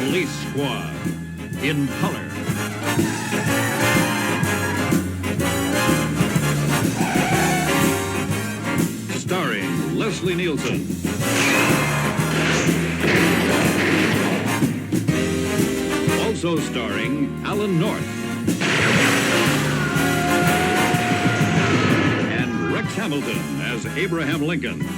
Police Squad in color. Starring Leslie Nielsen. Also starring Alan North. And Rex Hamilton as Abraham Lincoln.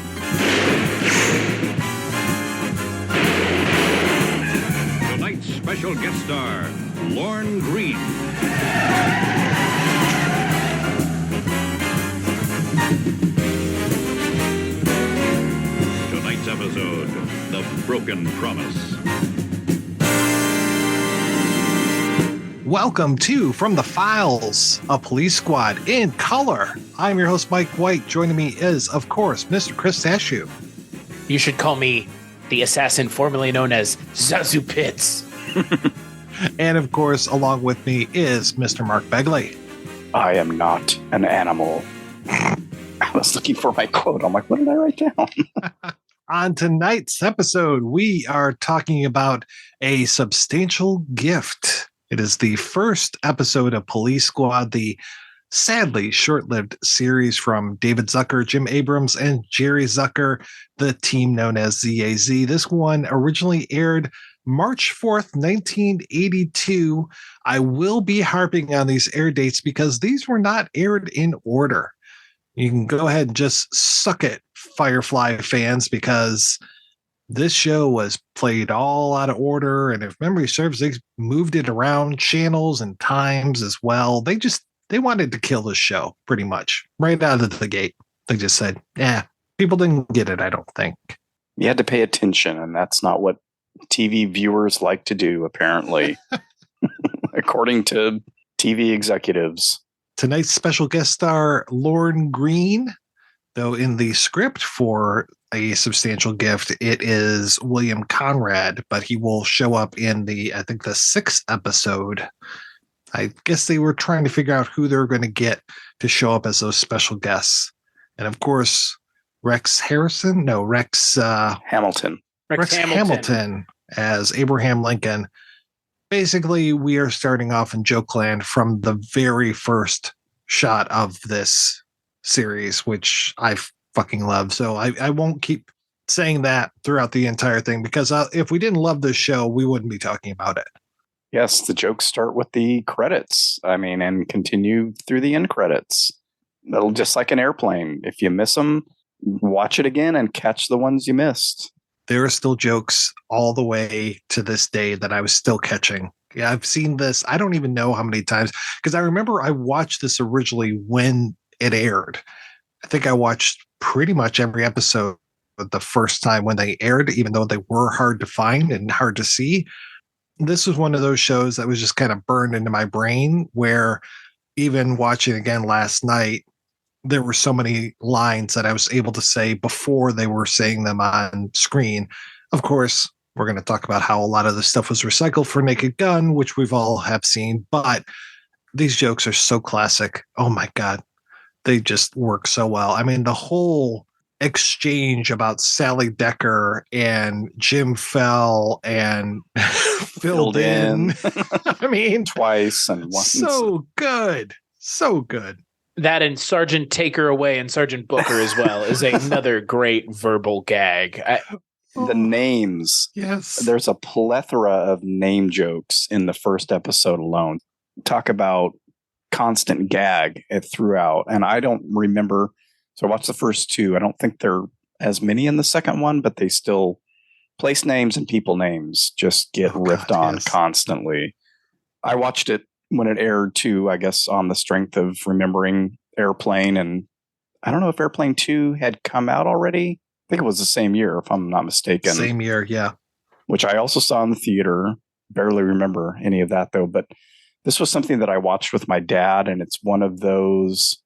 Tonight's special guest star, Lorne Greene. Tonight's episode, The Broken Promise. Welcome to From the Files, a Police Squad in color. I'm your host, Mike White. Joining me is, of course, Mr. Chris Sashu. You should call me the assassin formerly known as Zazu Pitts. And, of course, along with me is Mr. Mark Begley. I am not an animal. I was looking for my quote. I'm like, what did I write down? On tonight's episode, we are talking about a substantial gift. It is the first episode of Police Squad, the sadly short-lived series from David Zucker, Jim Abrams, and Jerry Zucker, the team known as ZAZ. This one originally aired March 4th, 1982. I will be harping on these air dates because these were not aired in order. You can go ahead and just suck it, Firefly fans, because this show was played all out of order, and if memory serves, they moved it around channels and times as well. They wanted to kill this show pretty much right out of the gate. They just said, yeah, people didn't get it, I don't think. You had to pay attention, and that's not what TV viewers like to do, apparently, according to TV executives. Tonight's special guest star, Lorne Greene, though in the script for A Substantial Gift, it is William Conrad, but he will show up in the 6th episode. I guess they were trying to figure out who they're going to get to show up as those special guests. And of course, Rex Hamilton. Rex Hamilton as Abraham Lincoln. Basically, we are starting off in Jokeland from the very first shot of this series, which I fucking love. So I won't keep saying that throughout the entire thing, because if we didn't love this show, we wouldn't be talking about it. Yes, the jokes start with the credits. And continue through the end credits. It'll just like an airplane. If you miss them, watch it again and catch the ones you missed. There are still jokes all the way to this day that I was still catching. Yeah, I've seen this. I don't even know how many times, because I remember I watched this originally when it aired. I think I watched pretty much every episode the first time when they aired, even though they were hard to find and hard to see. This was one of those shows that was just kind of burned into my brain, where even watching again last night, there were so many lines that I was able to say before they were saying them on screen. Of course, we're going to talk about how a lot of this stuff was recycled for Naked Gun, which we've all have seen, but these jokes are so classic. Oh my God. They just work so well. The whole exchange about Sally Decker and Jim Fell and filled in. Twice and once. So good. So good. That and Sergeant Take Her Away and Sergeant Booker as well is another great verbal gag. The names. Yes. There's a plethora of name jokes in the first episode alone. Talk about constant gag throughout. And I don't remember. So I watched the first two. I don't think there are as many in the second one, but they still, place names and people names just get riffed on constantly. I watched it when it aired too, I guess, on the strength of remembering Airplane. And I don't know if Airplane 2 had come out already. I think it was the same year, if I'm not mistaken. Same year, yeah. Which I also saw in the theater. Barely remember any of that, though. But this was something that I watched with my dad, and it's one of those,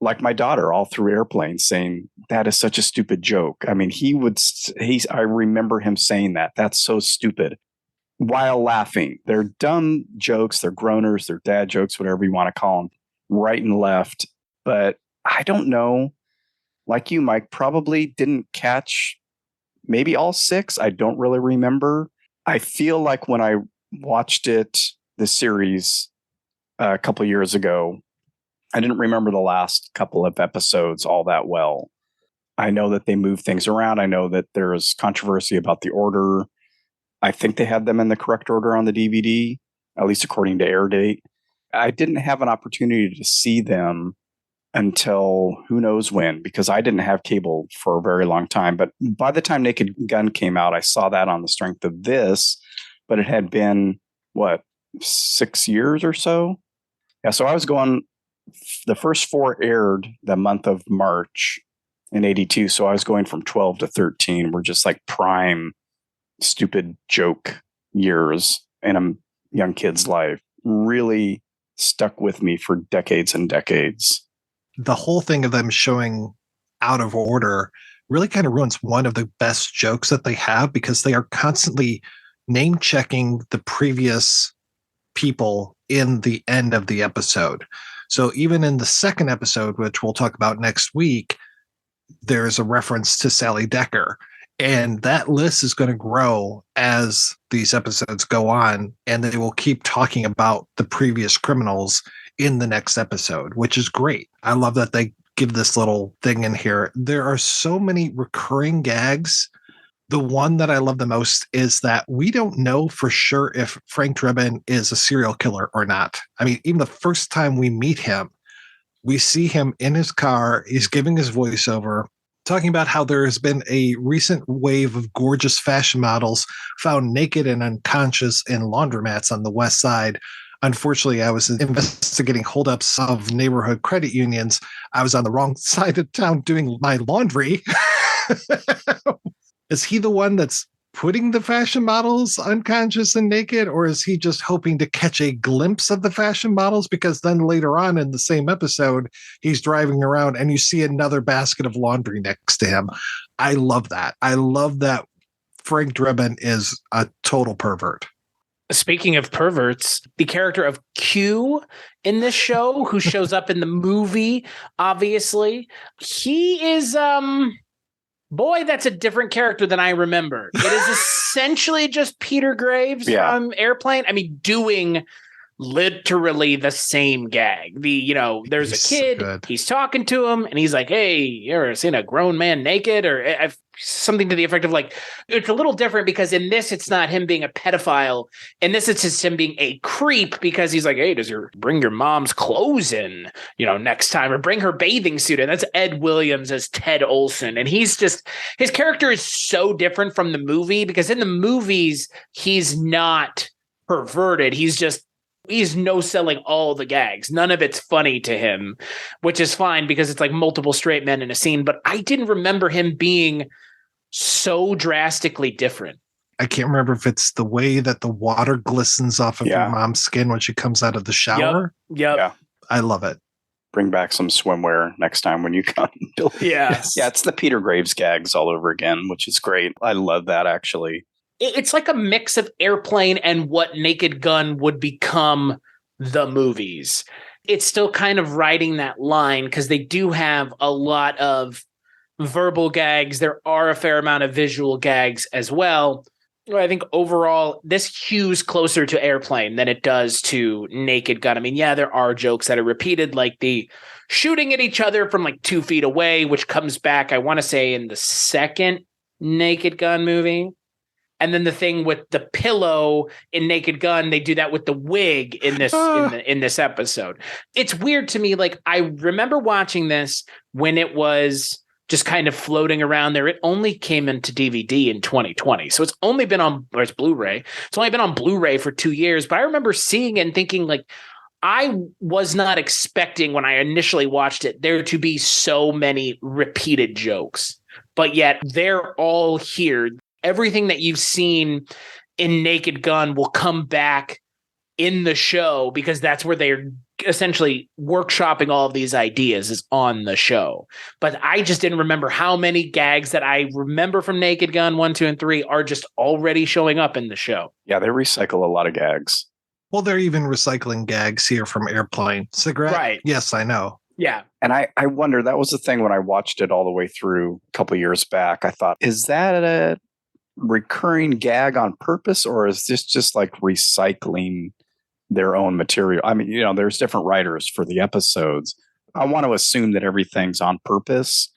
like my daughter, all through Airplane, saying, that is such a stupid joke. I remember him saying that. That's so stupid. While laughing. They're dumb jokes, they're groaners, they're dad jokes, whatever you want to call them, right and left. But I don't know, like you, Mike, probably didn't catch maybe all 6. I don't really remember. I feel like when I watched the series a couple years ago, I didn't remember the last couple of episodes all that well. I know that they move things around. I know that there's controversy about the order. I think they had them in the correct order on the DVD, at least according to air date. I didn't have an opportunity to see them until who knows when, because I didn't have cable for a very long time. But by the time Naked Gun came out, I saw that on the strength of this, but it had been, 6 years or so? Yeah, so I was going, the first 4 aired the month of March in 82. So I was going from 12 to 13. We're just like prime stupid joke years in a young kid's life. Really stuck with me for decades and decades. The whole thing of them showing out of order really kind of ruins one of the best jokes that they have, because they are constantly name checking the previous people in the end of the episode. So even in the second episode, which we'll talk about next week, there's a reference to Sally Decker. And that list is going to grow as these episodes go on, and they will keep talking about the previous criminals in the next episode, which is great. I love that they give this little thing in here. There are so many recurring gags. The one that I love the most is that we don't know for sure if Frank Drebin is a serial killer or not. I mean, even the first time we meet him, we see him in his car. He's giving his voiceover, talking about how there has been a recent wave of gorgeous fashion models found naked and unconscious in laundromats on the West Side. Unfortunately, I was investigating holdups of neighborhood credit unions. I was on the wrong side of town doing my laundry. Is he the one that's putting the fashion models unconscious and naked, or is he just hoping to catch a glimpse of the fashion models? Because then later on in the same episode, he's driving around and you see another basket of laundry next to him. I love that. I love that Frank Drebin is a total pervert. Speaking of perverts, the character of Q in this show, who shows up in the movie, obviously, he is boy, that's a different character than I remember. It is essentially just Peter Graves from Airplane. I mean, doing literally the same gag. There's a kid, he's talking to him, and he's like, hey, you ever seen a grown man naked? Or something to the effect of like, it's a little different because in this, it's not him being a pedophile. In this, it's just him being a creep, because he's like, hey, bring your mom's clothes in, next time, or bring her bathing suit in. That's Ed Williams as Ted Olson. And his character is so different from the movie, because in the movies, he's not perverted. He's no-selling all the gags. None of it's funny to him, which is fine because it's like multiple straight men in a scene. But I didn't remember him being so drastically different. I can't remember if it's the way that the water glistens off of your mom's skin when she comes out of the shower. Yep. Yeah. I love it. Bring back some swimwear next time when you come. Yes. Yeah, it's the Peter Graves gags all over again, which is great. I love that, actually. It's like a mix of Airplane and what Naked Gun would become the movies. It's still kind of riding that line because they do have a lot of verbal gags. There are a fair amount of visual gags as well. I think overall, this hews closer to Airplane than it does to Naked Gun. I mean, yeah, there are jokes that are repeated, like the shooting at each other from like 2 feet away, which comes back, I want to say, in the second Naked Gun movie. And then the thing with the pillow in Naked Gun, they do that with the wig in this in this episode. It's weird to me. Like, I remember watching this when it was just kind of floating around there. It only came into DVD in 2020. So it's only been it's Blu-ray. It's only been on Blu-ray for 2 years. But I remember seeing it and thinking, like, I was not expecting when I initially watched it there to be so many repeated jokes. But yet they're all here. Everything that you've seen in Naked Gun will come back in the show because that's where they're essentially workshopping all of these ideas is on the show. But I just didn't remember how many gags that I remember from Naked Gun 1, 2, and 3 are just already showing up in the show. Yeah, they recycle a lot of gags. Well, they're even recycling gags here from Airplane. Cigarette? Right. Yes, I know. Yeah. And I wonder, that was the thing when I watched it all the way through a couple years back. I thought, is that recurring gag on purpose, or is this just like recycling their own material? I mean, there's different writers for the episodes. I want to assume that everything's on purpose,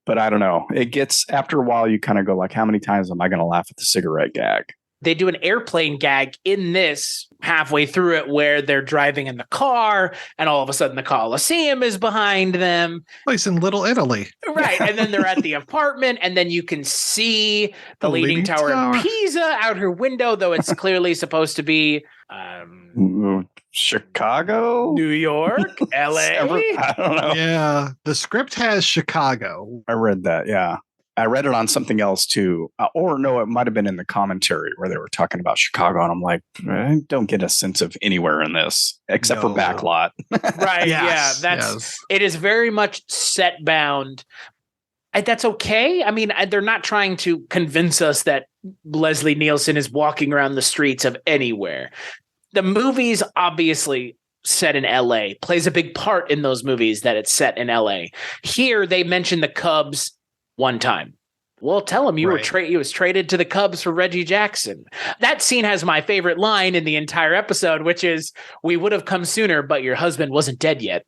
but I don't know. It gets, after a while, you kind of go like, how many times am I going to laugh at the cigarette gag? They do an airplane gag in this halfway through it where they're driving in the car and all of a sudden the Colosseum is behind them. Place in Little Italy. Right. And then they're at the apartment and then you can see the Leaning Tower of Pisa out her window, though it's clearly supposed to be Chicago, New York, LA. I don't know. Yeah. The script has Chicago. I read that. Yeah. I read it on something else too. Or no, it might have been in the commentary where they were talking about Chicago. And I'm like, I don't get a sense of anywhere in this except for Backlot. Right. Yes, Yeah. It is very much set bound. That's okay. I mean, they're not trying to convince us that Leslie Nielsen is walking around the streets of anywhere. The movie's obviously set in LA, plays a big part in those movies that it's set in LA. Here, they mention the Cubs one time. Well, tell him he was traded to the Cubs for Reggie Jackson. That scene has my favorite line in the entire episode, which is, "We would have come sooner, but your husband wasn't dead yet."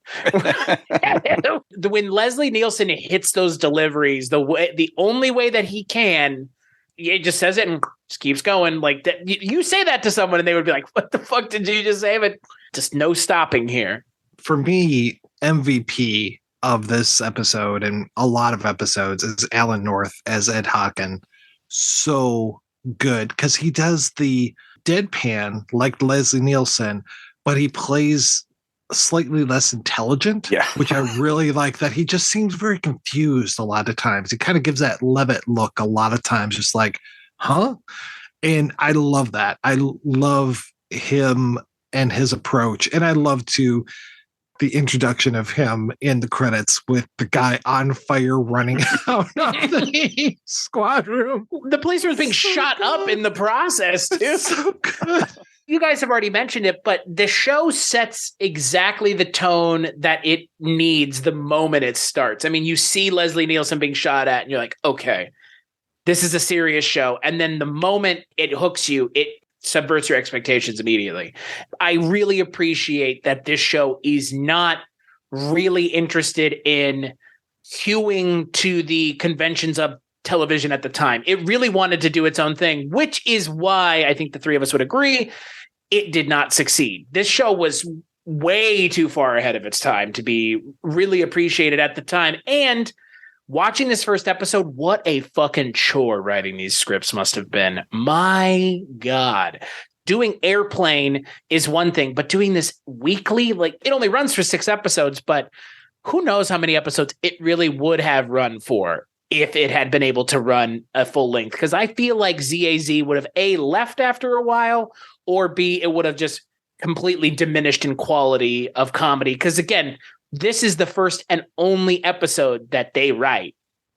When Leslie Nielsen hits those deliveries, the only way that he can, he just says it and just keeps going. Like that, you say that to someone and they would be like, "What the fuck did you just say?" But just no stopping here. For me, MVP of this episode and a lot of episodes is Alan North as Ed Hocken. So good because he does the deadpan like Leslie Nielsen, but he plays slightly less intelligent, which I really like. That he just seems very confused a lot of times. He kind of gives that Levitt look a lot of times, just like, huh? And I love that. I love him and his approach. And I love the introduction of him in the credits with the guy on fire running out of the squad room. The police was being shot up in the process, too. So good. You guys have already mentioned it, but the show sets exactly the tone that it needs the moment it starts. I mean, you see Leslie Nielsen being shot at, and you're like, okay, this is a serious show. And then the moment it hooks you, it subverts your expectations immediately. I really appreciate that this show is not really interested in hewing to the conventions of television at the time. It really wanted to do its own thing, which is why I think the three of us would agree it did not succeed. This show was way too far ahead of its time to be really appreciated at the time. And watching this first episode, what a fucking chore writing these scripts must have been. My God. Doing Airplane is one thing, but doing this weekly, like it only runs for 6 episodes, but who knows how many episodes it really would have run for if it had been able to run a full length. Because I feel like ZAZ would have A, left after a while, or B, it would have just completely diminished in quality of comedy. Because again, this is the first and only episode that they write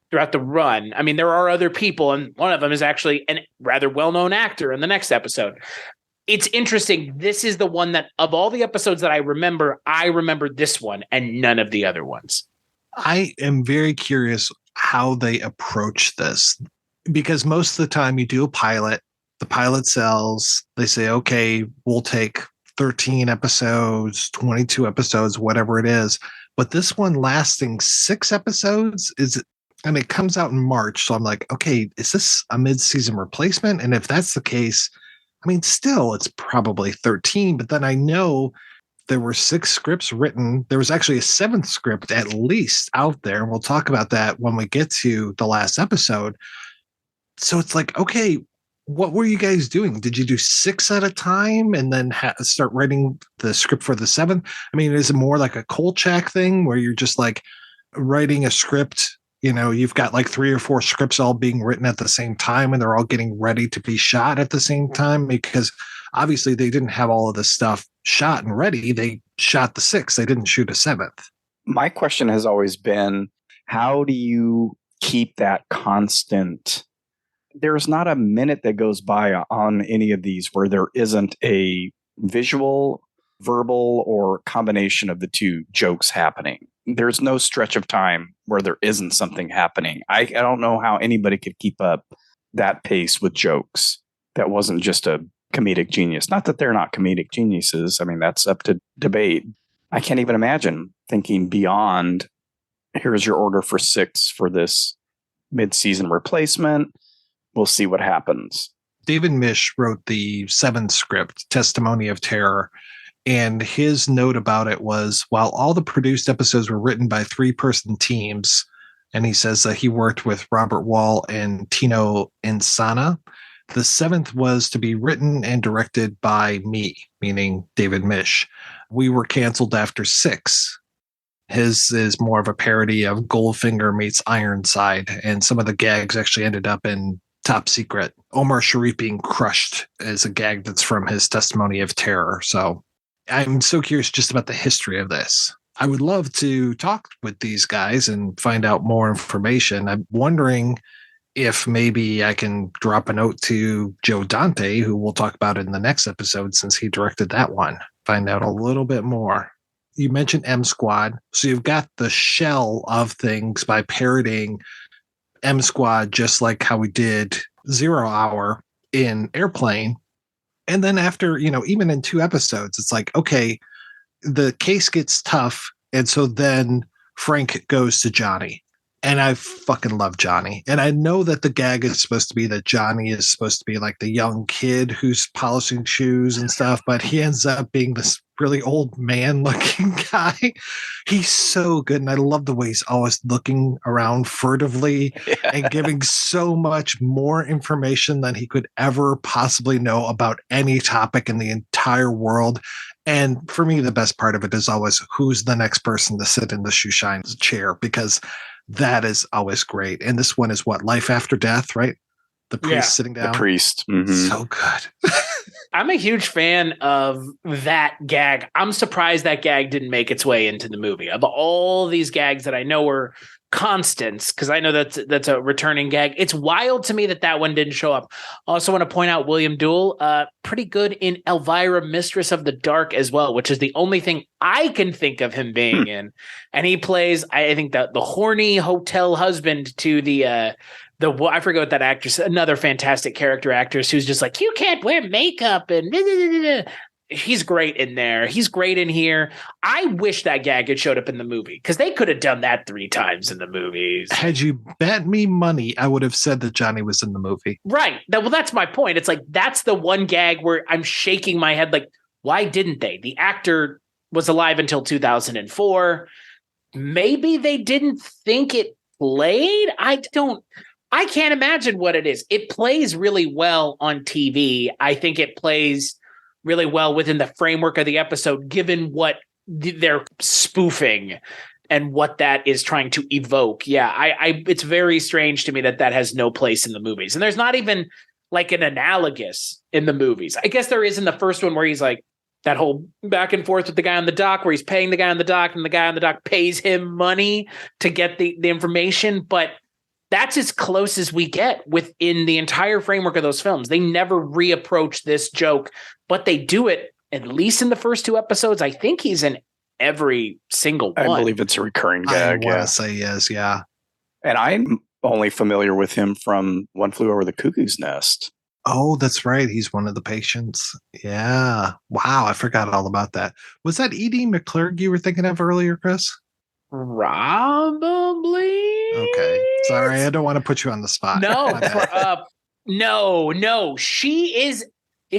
throughout the run. I mean, there are other people, and one of them is actually a rather well-known actor in the next episode. It's interesting. This is the one that, of all the episodes that I remember this one and none of the other ones. I am very curious how they approach this, because most of the time you do a pilot, the pilot sells, they say, okay, we'll take 13 episodes, 22 episodes, whatever it is. But this one lasting 6 episodes and it comes out in March. So I'm like, okay, is this a mid-season replacement? And if that's the case, I mean, still, it's probably 13. But then I know there were 6 scripts written. There was actually a 7th script at least out there. And we'll talk about that when we get to the last episode. So it's like, okay, what were you guys doing? Did you do 6 at a time and then start writing the script for the 7th? I mean, is it more like a Kolchak thing where you're just like writing a script? You know, you've got like 3 or 4 scripts all being written at the same time and they're all getting ready to be shot at the same time, because obviously they didn't have all of this stuff shot and ready. They shot the 6th. They didn't shoot a 7th. My question has always been, how do you keep that constant? There's not a minute that goes by on any of these where there isn't a visual, verbal, or combination of the two jokes happening. There's no stretch of time where there isn't something happening. I don't know how anybody could keep up that pace with jokes. That wasn't just a comedic genius. Not that they're not comedic geniuses. I mean, that's up to debate. I can't even imagine thinking beyond, here's your order for 6 for this mid-season replacement. We'll see what happens. David Mish wrote the 7 script, Testimony of Terror, and his note about it was, while all the produced episodes were written by 3-person teams, and he says that he worked with Robert Wall and Tino Insana, the 7th was to be written and directed by me, meaning David Mish. We were canceled after 6. His is more of a parody of Goldfinger meets Ironside, and some of the gags actually ended up in Top Secret. Omar Sharif being crushed is a gag that's from his Testimony of Terror. So I'm so curious just about the history of this. I would love to talk with these guys and find out more information. I'm wondering if maybe I can drop a note to Joe Dante, who we'll talk about in the next episode since he directed that one. Find out a little bit more. You mentioned M Squad. So you've got the shell of things by parodying M Squad, just like how we did 0 Hour in Airplane. And then after, even in 2 episodes, it's like, okay, the case gets tough. And so then Frank goes to Johnny. And I fucking love Johnny. And I know that the gag is supposed to be that Johnny is supposed to be like the young kid who's polishing shoes and stuff, but he ends up being this really old man looking guy. He's so good. And I love the way he's always looking around furtively and giving so much more information than he could ever possibly know about any topic in the entire world. And for me, the best part of it is always who's the next person to sit in the shoeshine chair, because that is always great. And this one is what? Life After Death, right? The priest sitting down. The priest. Mm-hmm. So good. I'm a huge fan of that gag. I'm surprised that gag didn't make its way into the movie. Of all these gags that I know were constants, because I know that's a returning gag, it's wild to me that one didn't show up. Also want to point out William Duell, pretty good in Elvira, Mistress of the Dark as well, which is the only thing I can think of him being in. And he plays, I think, the horny hotel husband to the I forget what that actress, another fantastic character actress who's just like, you can't wear makeup and blah, blah, blah, blah. He's great in there. He's great in here. I wish that gag had showed up in the movie, because they could have done that 3 times in the movies. Had you bet me money, I would have said that Johnny was in the movie. Right. Well, that's my point. It's like, that's the one gag where I'm shaking my head like, why didn't they? The actor was alive until 2004. Maybe they didn't think it played. I can't imagine what it is. It plays really well on TV. I think it plays really well within the framework of the episode, given what they're spoofing and what that is trying to evoke. Yeah, it's very strange to me that has no place in the movies. And there's not even like an analogous in the movies. I guess there is in the first one where he's like that whole back and forth with the guy on the dock, where he's paying the guy on the dock and the guy on the dock pays him money to get the information. But that's as close as we get within the entire framework of those films. They never reapproach this joke, but they do it at least in the first 2 episodes. I think he's in every single one. I believe it's a recurring gag. I want to say yes, yeah. And I'm only familiar with him from One Flew Over the Cuckoo's Nest. Oh, that's right. He's one of the patients. Yeah. Wow, I forgot all about that. Was that E.D. McClurg you were thinking of earlier, Chris? Probably. Okay. Sorry, I don't want to put you on the spot. No. She is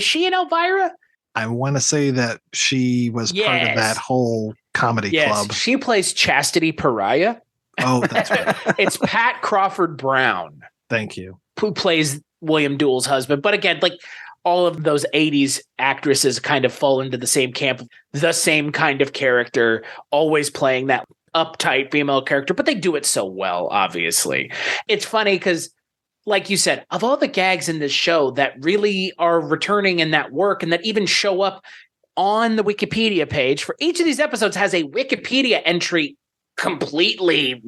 she in Elvira? I want to say that she was part of that whole comedy club. She plays Chastity Pariah. Oh, that's right. It's Pat Crawford Brown. Thank you. Who plays William Duell's husband. But again, like all of those 80s actresses kind of fall into the same camp, the same kind of character, always playing that uptight female character, but they do it so well, obviously. It's funny because, like you said, of all the gags in this show that really are returning in that work and that even show up on the Wikipedia page for each of these episodes has a Wikipedia entry completely.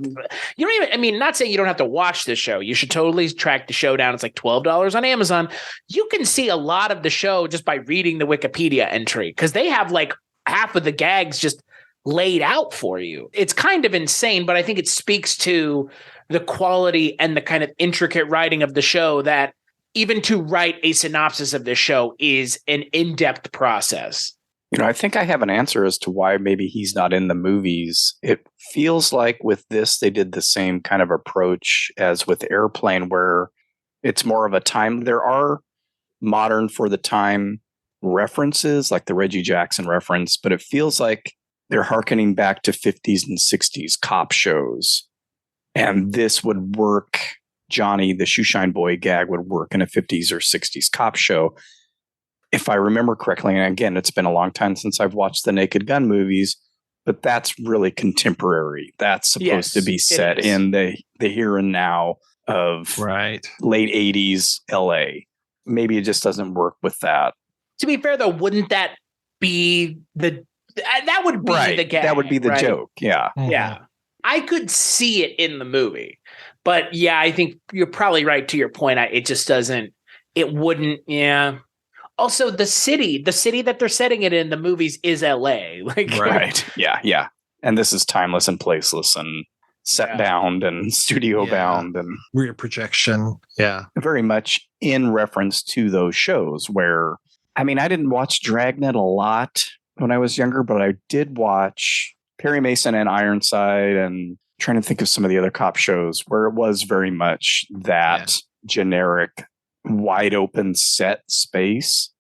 You don't even, I mean, not saying you don't have to watch this show. You should totally track the show down. It's like $12 on Amazon. You can see a lot of the show just by reading the Wikipedia entry, because they have like half of the gags just laid out for you. It's kind of insane, but I think it speaks to the quality and the kind of intricate writing of the show that even to write a synopsis of this show is an in-depth process. I think I have an answer as to why maybe he's not in the movies. It feels like with this, they did the same kind of approach as with Airplane, where it's more of a time. There are modern for the time references, like the Reggie Jackson reference, but it feels like they're hearkening back to 50s and 60s cop shows. And this would work. Johnny, the Shoeshine Boy gag, would work in a 50s or 60s cop show. If I remember correctly, and again, it's been a long time since I've watched the Naked Gun movies, but that's really contemporary. That's supposed to be set in the here and now of late 80s LA. Maybe it just doesn't work with that. To be fair, though, wouldn't that be the gag? That would be the joke. Yeah. Mm-hmm. Yeah. I could see it in the movie, but yeah, I think you're probably right to your point. It just doesn't, it wouldn't. Yeah. Also, the city that they're setting it in the movies is LA. Right. Yeah. And this is timeless and placeless and set bound and studio bound and rear projection. Yeah. Very much in reference to those shows where, I mean, I didn't watch Dragnet a lot when I was younger, but I did watch Perry Mason and Ironside, and trying to think of some of the other cop shows where it was very much that generic wide open set space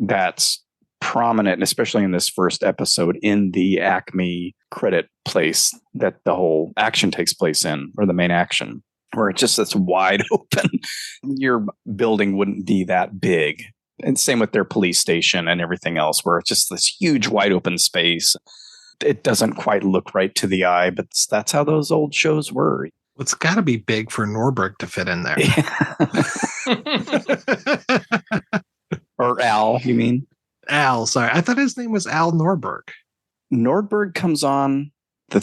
that's prominent, and especially in this first episode in the Acme credit place that the whole action takes place in, or the main action, where it's just this wide open. Your building wouldn't be that big. And same with their police station and everything else, where it's just this huge wide open space. It doesn't quite look right to the eye, but that's how those old shows were. It's got to be big for Norberg to fit in there. Or Al, you mean? Al, sorry. I thought his name was Al Norberg. Nordberg comes on the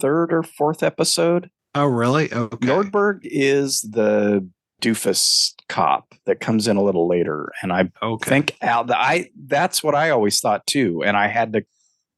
third or fourth episode. Oh, really? Okay. Nordberg is the doofus cop that comes in a little later. And I think Al, that's what I always thought too. And I had to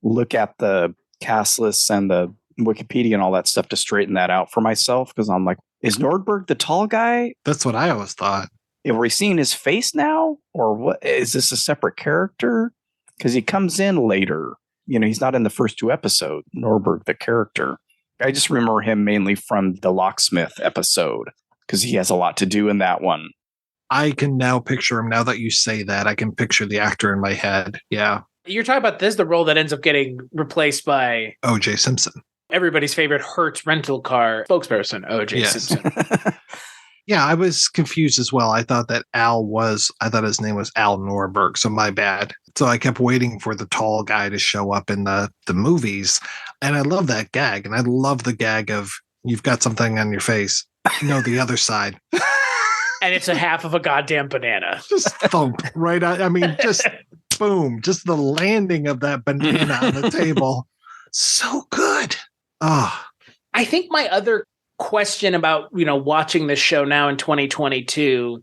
look at the cast lists and the Wikipedia and all that stuff to straighten that out for myself, because I'm like, is Nordberg the tall guy? That's what I always thought. Are we seeing his face now, or what? Is this a separate character? Because he comes in later. He's not in the first two episodes. Nordberg, the character. I just remember him mainly from the Locksmith episode, because he has a lot to do in that one. I can now picture him. Now that you say that, I can picture the actor in my head. Yeah. You're talking about this, the role that ends up getting replaced by O.J. Simpson. Everybody's favorite Hertz rental car spokesperson, O.J. Simpson. Yeah, I was confused as well. I thought his name was Al Norberg, so my bad. So I kept waiting for the tall guy to show up in the movies. And I love that gag. And I love the gag of, you've got something on your face. No, the other side. And it's a half of a goddamn banana. Just thump right out. I mean, just boom. Just the landing of that banana on the table. So good. Oh. I think my other question about, watching this show now in 2022,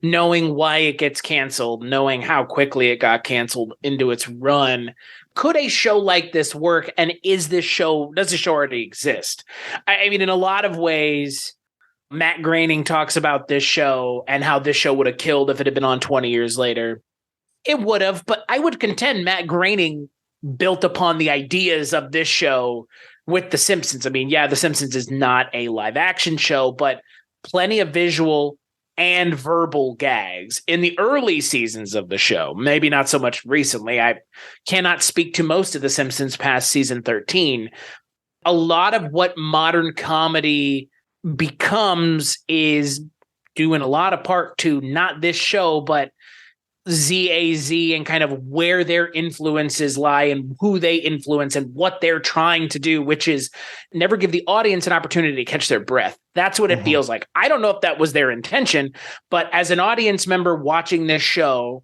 knowing why it gets canceled, knowing how quickly it got canceled into its run, could a show like this work? And does the show already exist? I mean, in a lot of ways, Matt Groening talks about this show and how this show would have killed if it had been on 20 years later. It would have, but I would contend Matt Groening built upon the ideas of this show with The Simpsons. I mean, yeah, The Simpsons is not a live action show, but plenty of visual and verbal gags in the early seasons of the show. Maybe not so much recently. I cannot speak to most of The Simpsons past season 13. A lot of what modern comedy becomes is due in a lot of part to not this show, but ZAZ and kind of where their influences lie and who they influence and what they're trying to do, which is never give the audience an opportunity to catch their breath. That's what it feels like. I don't know if that was their intention, but as an audience member watching this show,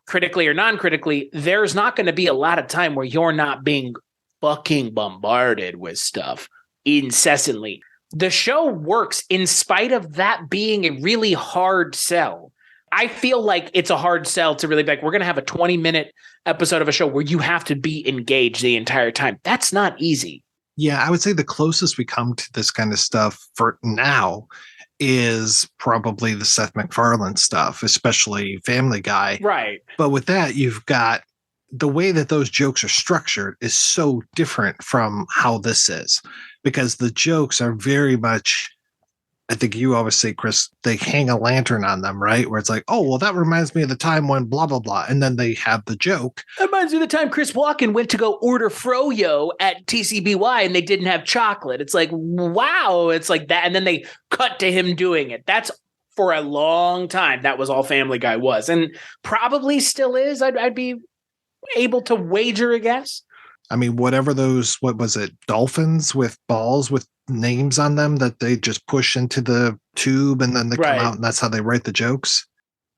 critically or non-critically, there's not going to be a lot of time where you're not being fucking bombarded with stuff incessantly. The show works in spite of that being a really hard sell. I feel like it's a hard sell to really be like, we're going to have a 20-minute episode of a show where you have to be engaged the entire time. That's not easy. Yeah, I would say the closest we come to this kind of stuff for now is probably the Seth MacFarlane stuff, especially Family Guy. Right. But with that, you've got the way that those jokes are structured is so different from how this is, because the jokes are very much, I think you always say, Chris, they hang a lantern on them, right? Where it's like, oh, well, that reminds me of the time when blah, blah, blah. And then they have the joke. That reminds me of the time Chris Walken went to go order Froyo at TCBY and they didn't have chocolate. It's like, wow. It's like that. And then they cut to him doing it. That's for a long time. That was all Family Guy was. And probably still is. I'd be able to wager a guess. I mean, whatever those, what was it, dolphins with balls with names on them that they just push into the tube and then they come out and that's how they write the jokes.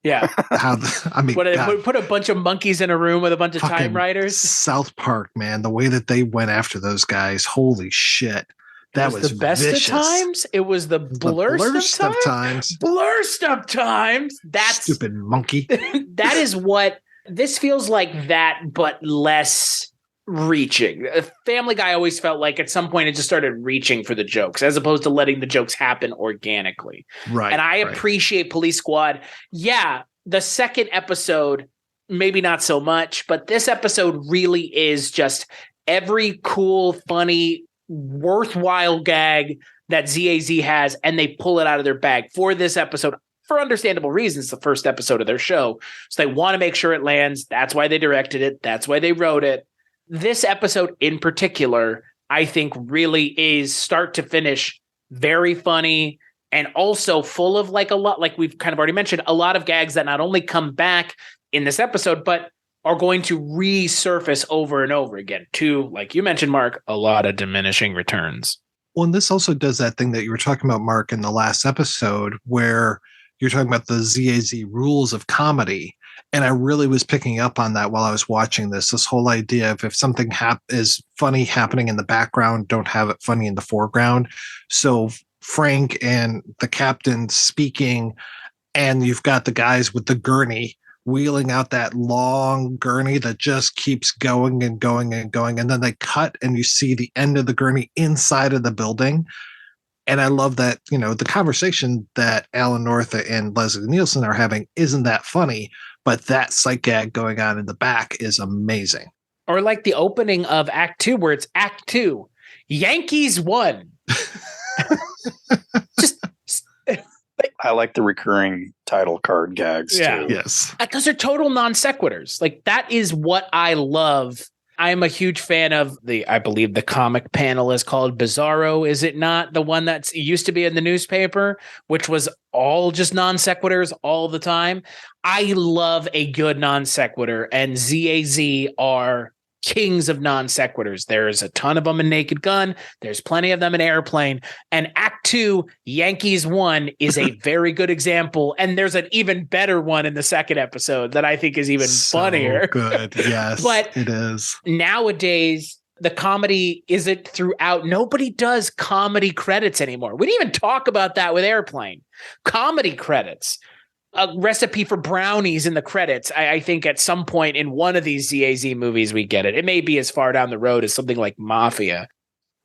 Yeah. I mean, what, they put a bunch of monkeys in a room with a bunch of typewriters. South Park, man, the way that they went after those guys, holy shit. That was the best vicious. of times. It was the blurst of times. Blurst of times. That's stupid monkey. That is what this feels like, that, but less reaching. Family Guy always felt like at some point it just started reaching for the jokes as opposed to letting the jokes happen organically. Right. And I appreciate Police Squad. Yeah, the second episode, maybe not so much, but this episode really is just every cool, funny, worthwhile gag that ZAZ has, and they pull it out of their bag for this episode. For understandable reasons, the first episode of their show. So they want to make sure it lands. That's why they directed it. That's why they wrote it. This episode in particular, I think really is start to finish very funny and also full of like a lot, like we've kind of already mentioned, a lot of gags that not only come back in this episode, but are going to resurface over and over again to, like you mentioned, Mark, a lot of diminishing returns. Well, and this also does that thing that you were talking about, Mark, in the last episode where you're talking about the ZAZ rules of comedy. And I really was picking up on that while I was watching this whole idea of if something is funny happening in the background, don't have it funny in the foreground. So Frank and the captain speaking, and you've got the guys with the gurney wheeling out that long gurney that just keeps going and going and going. And then they cut and you see the end of the gurney inside of the building. And I love that, you know, the conversation that Alan North and Leslie Nielsen are having isn't that funny, but that sight gag going on in the back is amazing. Or like the opening of Act 2, where it's Act 2, Yankees won. I like the recurring title card gags too. Yes. Those are total non sequiturs. Like that is what I love. I am a huge fan of I believe the comic panel is called Bizarro, is it not? The one that used to be in the newspaper, which was all just non sequiturs all the time. I love a good non sequitur, and ZAZ are kings of non sequiturs. There's a ton of them in Naked Gun. There's plenty of them in Airplane. And Act 2, Yankees won, is a very good example. And there's an even better one in the second episode that I think is even funnier. Good, yes, but it is. Nowadays, the comedy isn't throughout. Nobody does comedy credits anymore. We didn't even talk about that with Airplane. Comedy credits. A recipe for brownies in the credits. I think at some point in one of these ZAZ movies, we get it. It may be as far down the road as something like Mafia.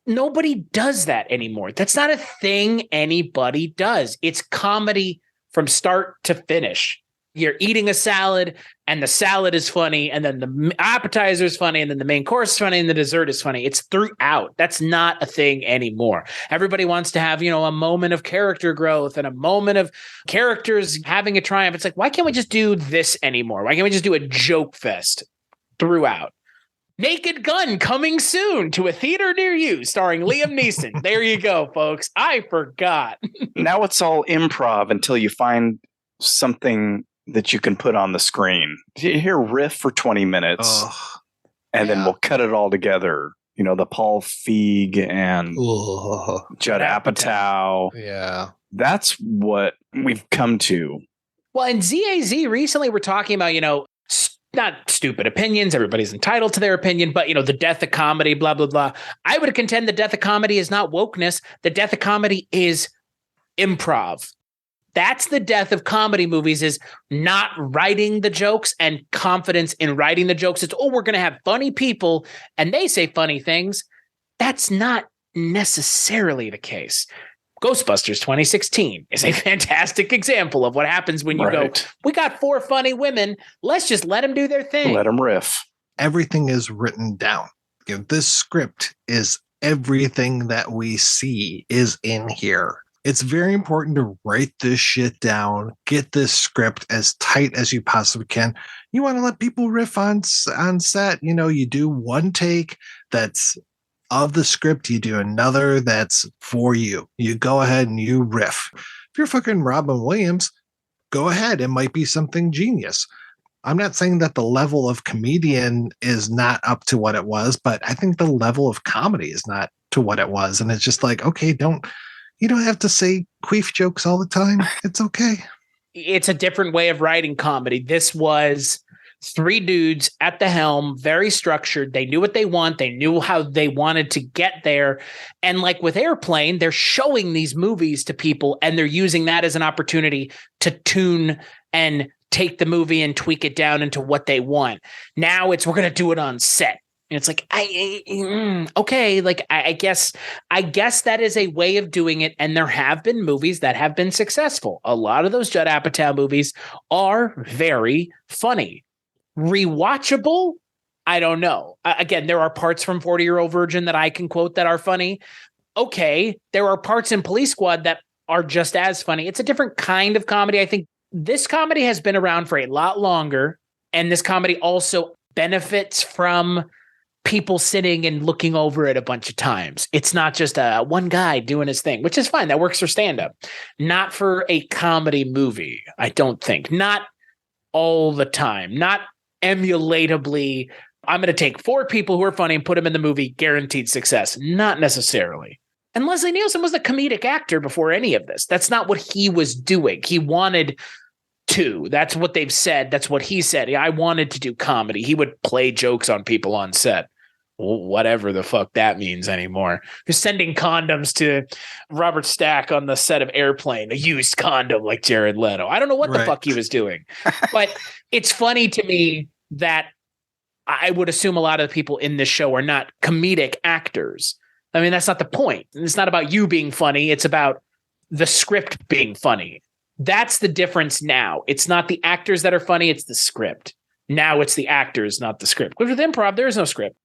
Nobody does that anymore. That's not a thing anybody does. It's comedy from start to finish. You're eating a salad and the salad is funny, and then the appetizer is funny, and then the main course is funny, and the dessert is funny. It's throughout. That's not a thing anymore. Everybody wants to have, a moment of character growth and a moment of characters having a triumph. It's like, why can't we just do this anymore? Why can't we just do a joke fest throughout? Naked Gun coming soon to a theater near you, starring Liam Neeson. There you go, folks. I forgot. Now it's all improv until you find something that you can put on the screen. Here, riff for 20 minutes, and then we'll cut it all together. The Paul Feig and Judd Apatow. Yeah. That's what we've come to. Well, and ZAZ recently we're talking about, not stupid opinions. Everybody's entitled to their opinion, but, the death of comedy, blah, blah, blah. I would contend the death of comedy is not wokeness. The death of comedy is improv. That's the death of comedy movies, is not writing the jokes and confidence in writing the jokes. It's, we're going to have funny people and they say funny things. That's not necessarily the case. Ghostbusters 2016 is a fantastic example of what happens when you go, we got 4 funny women. Let's just let them do their thing. Let them riff. Everything is written down. This script is everything that we see is in here. It's very important to write this shit down, get this script as tight as you possibly can. You want to let people riff on set. You do one take that's of the script, you do another that's for you. You go ahead and you riff. If you're fucking Robin Williams, go ahead. It might be something genius. I'm not saying that the level of comedian is not up to what it was, but I think the level of comedy is not to what it was. And it's just like, okay, you don't have to say queef jokes all the time. It's okay. It's a different way of writing comedy. This was 3 dudes at the helm, very structured. They knew what they want. They knew how they wanted to get there. And like with Airplane, they're showing these movies to people and they're using that as an opportunity to tune and take the movie and tweak it down into what they want. Now we're going to do it on set. And it's like, okay, like I guess that is a way of doing it. And there have been movies that have been successful. A lot of those Judd Apatow movies are very funny. Rewatchable, I don't know. Again, there are parts from 40-Year-Old Virgin that I can quote that are funny. Okay, there are parts in Police Squad that are just as funny. It's a different kind of comedy. I think this comedy has been around for a lot longer, and this comedy also benefits from people sitting and looking over it a bunch of times. It's not just one guy doing his thing, which is fine. That works for stand-up. Not for a comedy movie, I don't think. Not all the time. Not emulatably, I'm going to take 4 people who are funny and put them in the movie, guaranteed success. Not necessarily. And Leslie Nielsen was a comedic actor before any of this. That's not what he was doing. He wanted to. That's what they've said. That's what he said. I wanted to do comedy. He would play jokes on people on set. Whatever the fuck that means anymore. You're sending condoms to Robert Stack on the set of Airplane, a used condom like Jared Leto. I don't know what the fuck he was doing. But it's funny to me that I would assume a lot of the people in this show are not comedic actors. I mean, that's not the point. It's not about you being funny. It's about the script being funny. That's the difference now. It's not the actors that are funny. It's the script. Now it's the actors, not the script. But with improv, there is no script.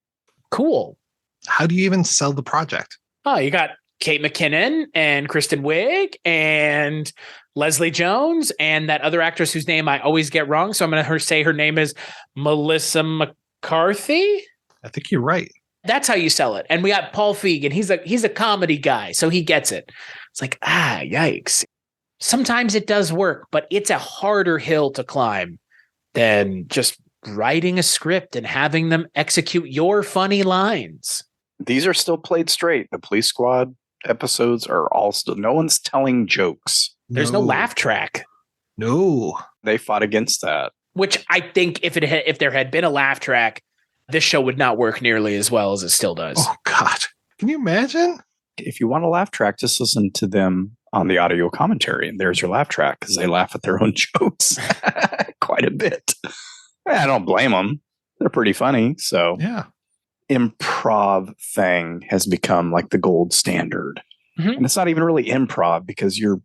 Cool. How do you even sell the project? Oh, you got Kate McKinnon and Kristen Wiig and Leslie Jones and that other actress whose name I always get wrong. So I'm going to say her name is Melissa McCarthy. I think you're right. That's how you sell it. And we got Paul Feig, and he's a comedy guy, so he gets it. It's like, yikes. Sometimes it does work, but it's a harder hill to climb than just writing a script and having them execute your funny lines. These are still played straight. The Police Squad episodes are all still, no one's telling jokes. There's no laugh track. No. They fought against that. Which I think if there had been a laugh track, this show would not work nearly as well as it still does. Oh, God. Can you imagine? If you want a laugh track, just listen to them on the audio commentary. And there's your laugh track because they laugh at their own jokes quite a bit. I don't blame them. They're pretty funny. So, yeah. Improv thing has become like the gold standard. Mm-hmm. And it's not even really improv because you're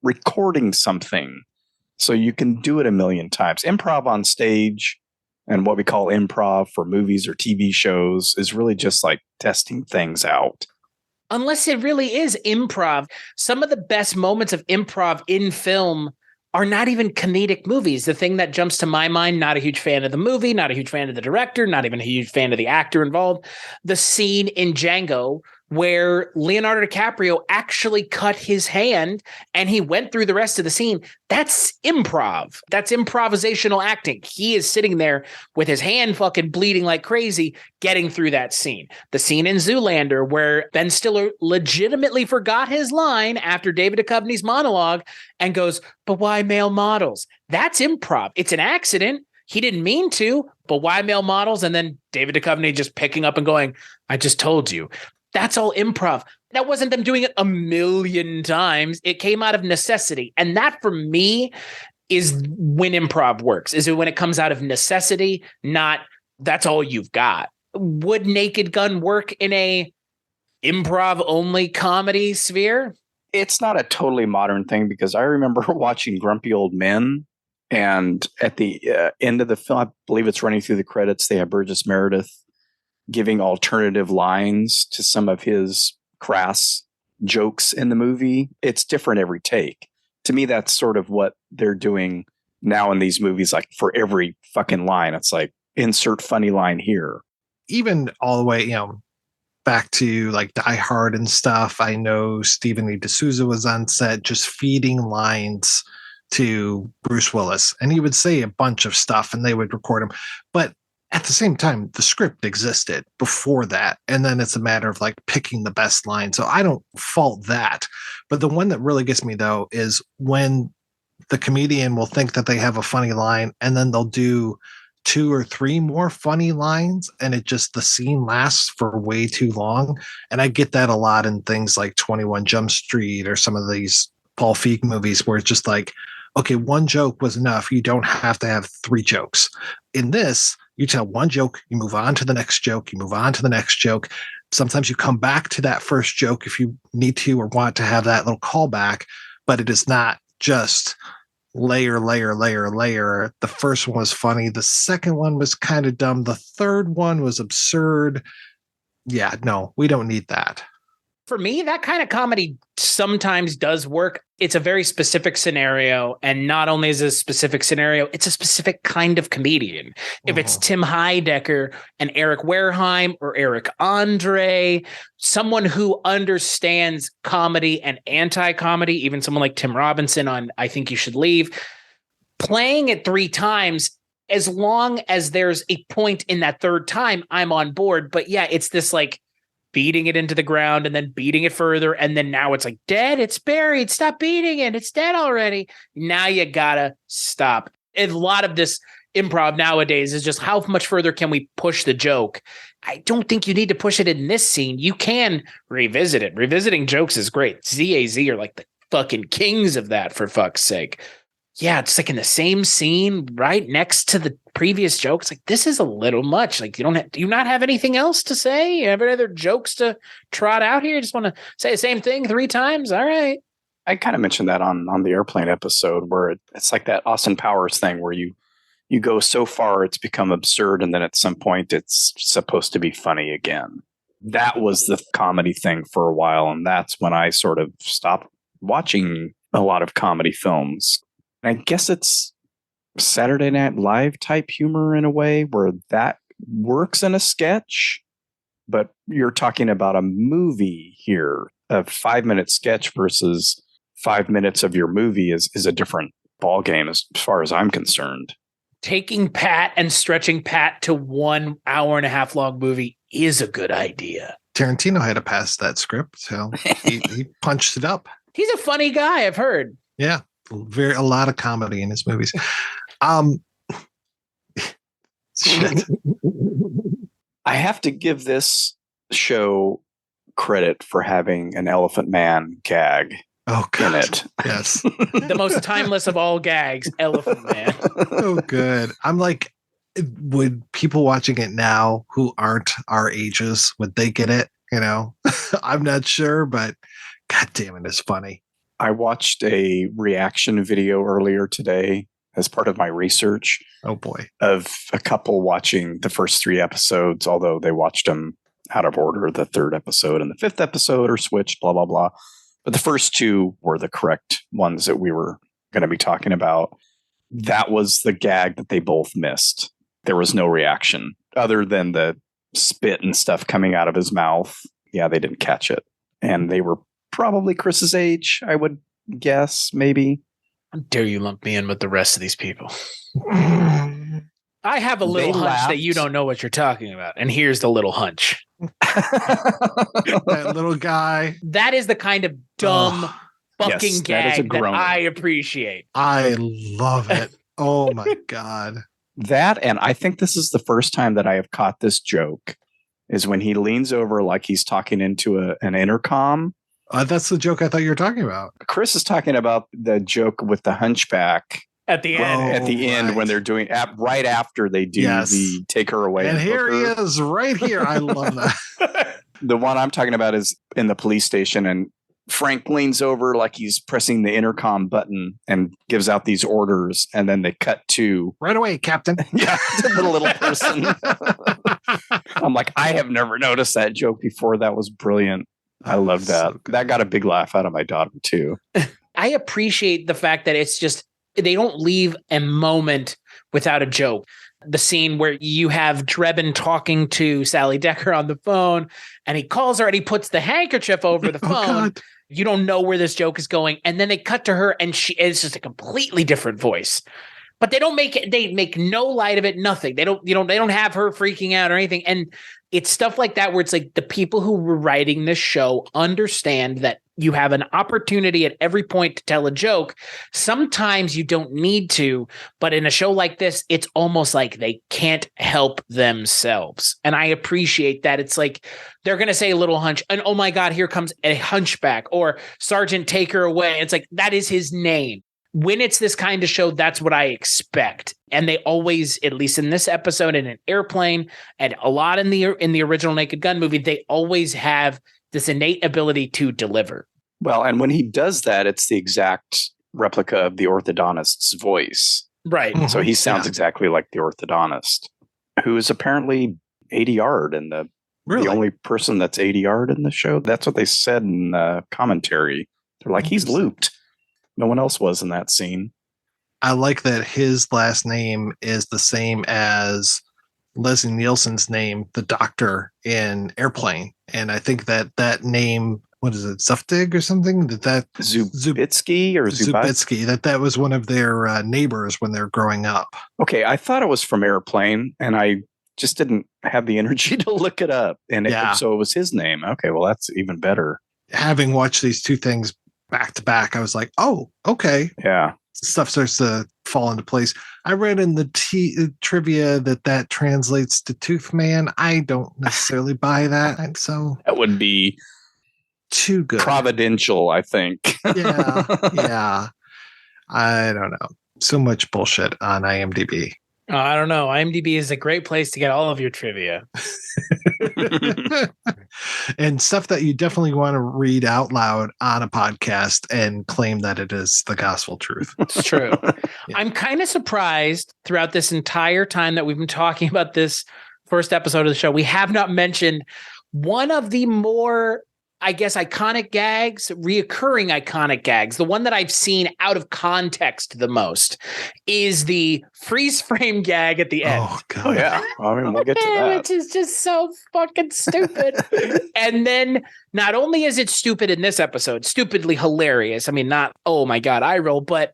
recording something. So you can do it a million times. Improv on stage and what we call improv for movies or TV shows is really just like testing things out. Unless it really is improv. Some of the best moments of improv in film are not even comedic movies. The thing that jumps to my mind, not a huge fan of the movie, not a huge fan of the director, not even a huge fan of the actor involved. The scene in Django where Leonardo DiCaprio actually cut his hand and he went through the rest of the scene. That's improv. That's improvisational acting. He is sitting there with his hand fucking bleeding like crazy, getting through that scene. The scene in Zoolander where Ben Stiller legitimately forgot his line after David Duchovny's monologue and goes, "But why male models?" That's improv. It's an accident. He didn't mean to, but why male models? And then David Duchovny just picking up and going, "I just told you." That's all improv. That wasn't them doing it a million times. It came out of necessity. And that for me is when improv works, is when it comes out of necessity, not that's all you've got. Would Naked Gun work in a improv only comedy sphere? It's not a totally modern thing because I remember watching Grumpy Old Men, and at the end of the film, I believe it's running through the credits, they have Burgess Meredith giving alternative lines to some of his crass jokes in the movie. It's different every take. To me, that's sort of what they're doing now in these movies. Like for every fucking line, it's like insert funny line here. Even all the way, back to like Die Hard and stuff. I know Stephen E. D'Souza was on set just feeding lines to Bruce Willis, and he would say a bunch of stuff and they would record him. But at the same time, the script existed before that. And then it's a matter of like picking the best line. So I don't fault that. But the one that really gets me though is when the comedian will think that they have a funny line and then they'll do 2 or 3 more funny lines and the scene lasts for way too long. And I get that a lot in things like 21 Jump Street or some of these Paul Feig movies where it's just like, okay, one joke was enough. You don't have to have 3 jokes. In this, you tell one joke, you move on to the next joke, you move on to the next joke. Sometimes you come back to that first joke if you need to or want to have that little callback, but it is not just layer. The first one was funny. The second one was kind of dumb. The third one was absurd. Yeah, no, we don't need that. For me, that kind of comedy sometimes does work. It's a very specific scenario. And not only is it a specific scenario, it's a specific kind of comedian. If it's Tim Heidecker and Eric Wareheim or Eric Andre, someone who understands comedy and anti-comedy, even someone like Tim Robinson on I Think You Should Leave, playing it 3 times, as long as there's a point in that third time, I'm on board. But yeah, it's this like beating it into the ground and then beating it further. And then now it's like dead. It's buried. Stop beating it. It's dead already. Now you gotta stop. And a lot of this improv nowadays is just how much further can we push the joke? I don't think you need to push it in this scene. You can revisit it. Revisiting jokes is great. ZAZ are like the fucking kings of that, for fuck's sake. Yeah, it's like in the same scene right next to the previous joke. It's like, this is a little much. Like, do you not have anything else to say? You have any other jokes to trot out here? You just want to say the same thing 3 times? All right. I kind of mentioned that on the airplane episode where it's like that Austin Powers thing where you go so far it's become absurd and then at some point it's supposed to be funny again. That was the comedy thing for a while, and that's when I sort of stopped watching a lot of comedy films. I guess it's Saturday Night Live type humor in a way where that works in a sketch, but you're talking about a movie here. A 5-minute sketch versus 5 minutes of your movie is a different ballgame as far as I'm concerned. Taking Pat and stretching Pat to 1 hour and a half long movie is a good idea. Tarantino had to pass that script, so he punched it up. He's a funny guy, I've heard. Yeah. A lot of comedy in his movies. Shit. I have to give this show credit for having an Elephant Man gag in it. Yes. The most timeless of all gags, Elephant Man. So good. I'm like, would people watching it now who aren't our ages, would they get it? I'm not sure, but God damn it, it's funny. I watched a reaction video earlier today as part of my research. Oh boy. Of a couple watching the first 3 episodes, although they watched them out of order. The 3rd episode and the 5th episode are switched, blah, blah, blah. But the first 2 were the correct ones that we were going to be talking about. That was the gag that they both missed. There was no reaction other than the spit and stuff coming out of his mouth. Yeah, they didn't catch it. And they were probably Chris's age, I would guess, maybe. How dare you lump me in with the rest of these people? I have a little hunch that you don't know what you're talking about. And here's the little hunch. That little guy. That is the kind of dumb fucking gag that I appreciate. I love it. Oh my God. That, and I think this is the first time that I have caught this joke, is when he leans over like he's talking into an intercom. That's the joke I thought you were talking about. Chris is talking about the joke with the hunchback at the end. When they're doing right after they do the take her away. And here he is right here. I love that. The one I'm talking about is in the police station, and Frank leans over like he's pressing the intercom button and gives out these orders, and then they cut to Right away, Captain. yeah, the little person. I'm like, I have never noticed that joke before. That was brilliant. I love that. So good. That got a big laugh out of my daughter too. I appreciate the fact that it's just, they don't leave a moment without a joke. The scene where you have Drebin talking to Sally Decker on the phone, and he calls her and he puts the handkerchief over the Oh, phone. God. You don't know where this joke is going. And then they cut to her and it's just a completely different voice. But they don't make it, they make no light of it, nothing. They don't have her freaking out or anything. And it's stuff like that where it's like the people who were writing this show understand that you have an opportunity at every point to tell a joke. Sometimes you don't need to, but in a show like this, it's almost like they can't help themselves. And I appreciate that. It's like they're going to say a little hunch, and oh my God, here comes a hunchback, or Sergeant Take Her Away. It's like, that is his name. When it's this kind of show, that's what I expect. And they always, at least in this episode and in Airplane, and a lot in the original Naked Gun movie, they always have this innate ability to deliver. Well, and when he does that, it's the exact replica of the orthodontist's voice. Right. So he sounds Yeah. exactly like the orthodontist, who is apparently ADR'd in the Really? only person that's ADR'd in the show. That's what they said in the commentary. They're like, he's looped. No one else was in that scene. I like that his last name is the same as Leslie Nielsen's name, the doctor in Airplane. And I think that name, what is it, Zuftig or something? Zubitsky or Zubitsky? Zubitsky, that was one of their neighbors when they're growing up. Okay, I thought it was from Airplane, and I just didn't have the energy to look it up. And so it was his name. Okay, well, that's even better. Having watched these two things back to back, I was like, oh, okay. Yeah. Stuff starts to fall into place. I read in the trivia that translates to Tooth Man. I don't necessarily buy that. So That would be too good. providential, I think. Yeah. I don't know. So much bullshit on IMDb. I don't know. IMDb is a great place to get all of your trivia. And stuff that you definitely want to read out loud on a podcast and claim that it is the gospel truth. It's true. Yeah. I'm kind of surprised throughout this entire time that we've been talking about this first episode of the show, we have not mentioned one of the more, I guess, iconic gags, reoccurring iconic gags. The one that I've seen out of context the most is the freeze frame gag at the end. Oh, God. Oh, yeah. I mean, we'll get to that. Which is just so fucking stupid. And then not only is it stupid in this episode, stupidly hilarious. I mean, not, oh my God, eye roll, but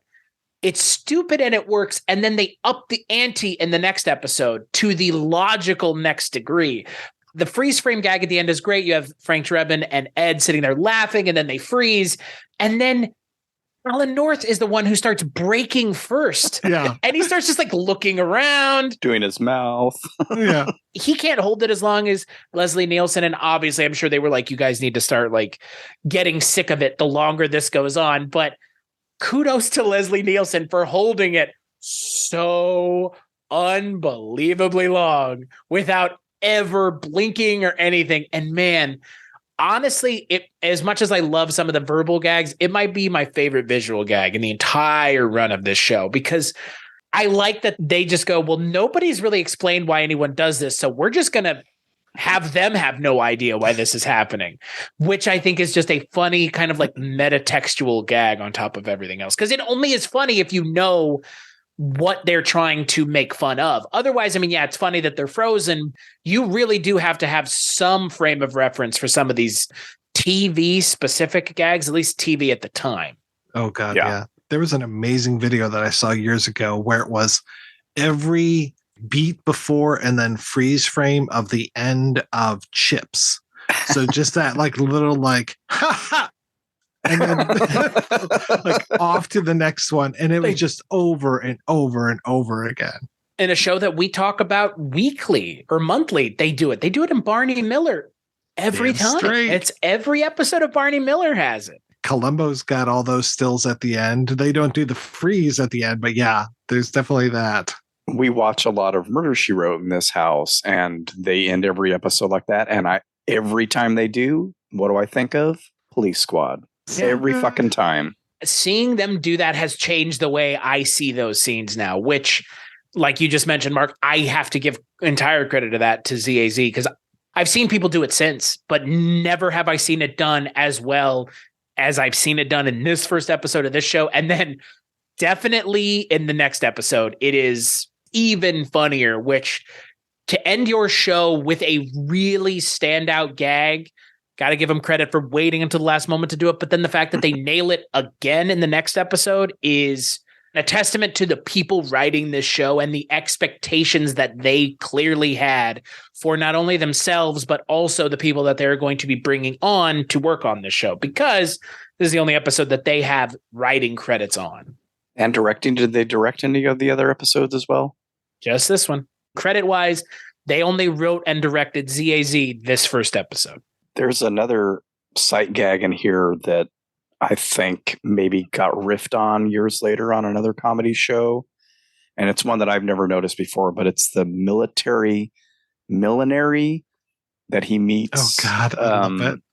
it's stupid and it works. And then they up the ante in the next episode to the logical next degree. The freeze frame gag at the end is great. You have Frank Drebin and Ed sitting there laughing, and then they freeze. And then Alan North is the one who starts breaking first. Yeah. And he starts just like looking around. Doing his mouth. Yeah. He can't hold it as long as Leslie Nielsen. And obviously, I'm sure they were like, you guys need to start like getting sick of it the longer this goes on. But kudos to Leslie Nielsen for holding it so unbelievably long without ever blinking or anything. And man, honestly, it, as much as I love some of the verbal gags, it might be my favorite visual gag in the entire run of this show, because I like that they just go, well, nobody's really explained why anyone does this, so we're just going to have them have no idea why this is happening, which I think is just a funny kind of like metatextual gag on top of everything else, because it only is funny if you know what they're trying to make fun of. Otherwise, I mean, yeah, it's funny that they're frozen. You really do have to have some frame of reference for some of these TV specific gags, at least TV at the time. Oh, God. Yeah. Yeah. There was an amazing video that I saw years ago where it was every beat before and then freeze frame of the end of Chips. So just that like little like, ha ha. And then like off to the next one. And it was just over and over and over again. In a show that we talk about weekly or monthly, they do it. They do it in Barney Miller every Damn time. straight. It's every episode of Barney Miller has it. Columbo's got all those stills at the end. They don't do the freeze at the end, but yeah, there's definitely that. We watch a lot of Murder, She Wrote in this house, and they end every episode like that. And every time they do, what do I think of? Police Squad. Every fucking time. Seeing them do that has changed the way I see those scenes now, which, like you just mentioned, Mark, I have to give entire credit to that to ZAZ, because I've seen people do it since, but never have I seen it done as well as I've seen it done in this first episode of this show. And then definitely in the next episode, it is even funnier, which to end your show with a really standout gag, got to give them credit for waiting until the last moment to do it. But then the fact that they nail it again in the next episode is a testament to the people writing this show and the expectations that they clearly had for not only themselves, but also the people that they're going to be bringing on to work on this show, because this is the only episode that they have writing credits on. And directing, did they direct any of the other episodes as well? Just this one. Credit-wise, they only wrote and directed ZAZ this first episode. There's another sight gag in here that I think maybe got riffed on years later on another comedy show. And it's one that I've never noticed before, but it's the military millinery that he meets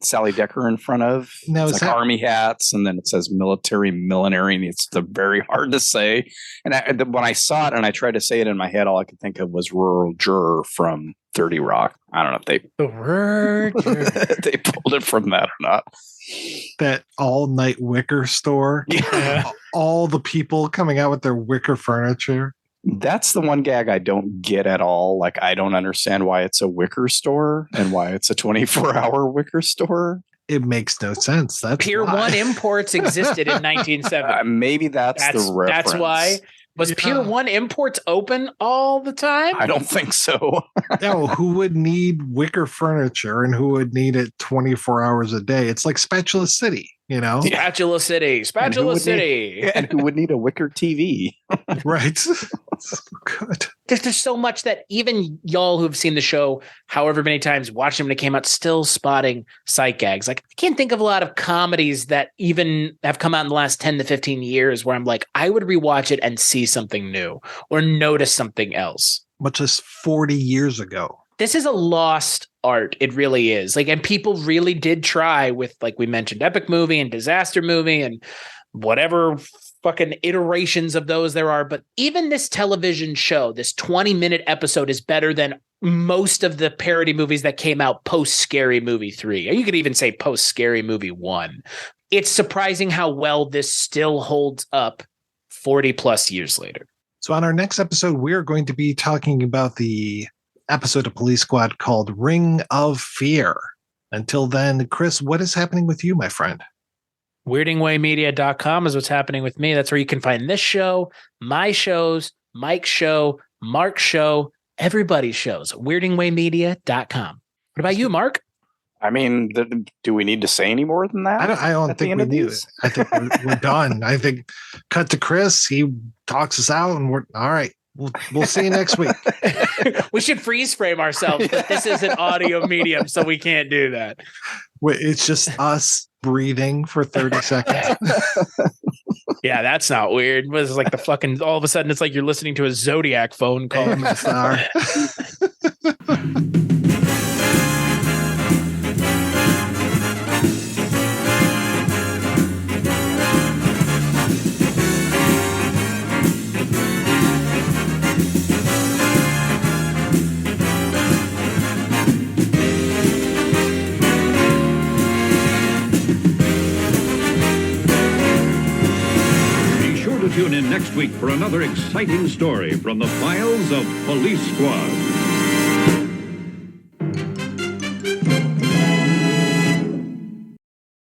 Sally Decker in front of. No, it's like army hats, and then it says military millinery, and it's very hard to say. And when I saw it and I tried to say it in my head, all I could think of was Rural Juror from 30 Rock. I don't know if they they pulled it from that or not. That all-night wicker store. Yeah. All the people coming out with their wicker furniture. That's the one gag I don't get at all. Like, I don't understand why it's a wicker store and why it's a 24-hour wicker store. It makes no sense. That's Pier why. 1 Imports existed in 1970. Maybe that's the reference. That's why. Was Pier 1 Imports open all the time? I don't think so. No, who would need wicker furniture and who would need it 24 hours a day? It's like Spatula City, you know? Spatula City. And who would need a wicker TV? Right. Good. There's so much that even y'all who've seen the show however many times, watching when it came out, still spotting sight gags. Like, I can't think of a lot of comedies that even have come out in the last 10 to 15 years where I'm like, I would rewatch it and see something new or notice something else. Much as 40 years ago. This is a lost art. It really is. Like, and people really did try with, like we mentioned, Epic Movie and Disaster Movie and whatever fucking iterations of those there are. But even this television show, this 20-minute episode, is better than most of the parody movies that came out post Scary Movie 3. Or you could even say post Scary Movie 1. It's surprising how well this still holds up 40 plus years later. So on our next episode, we're going to be talking about the episode of Police Squad called Ring of Fear. Until then, Chris, what is happening with you, my friend? WeirdingWayMedia.com is what's happening with me. That's where you can find this show, my shows, Mike's show, Mark's show, everybody's shows. WeirdingWayMedia.com. What about you, Mark? I mean, do we need to say any more than that? I don't think we need it. I think we're done. I think cut to Chris. He talks us out, and we're all right. We'll see you next week. We should freeze frame ourselves, but this is an audio medium, so we can't do that. It's just us breathing for 30 seconds. Yeah, that's not weird. It was like the fucking, all of a sudden, it's like you're listening to a Zodiac phone call. Tune in next week for another exciting story from the files of Police Squad.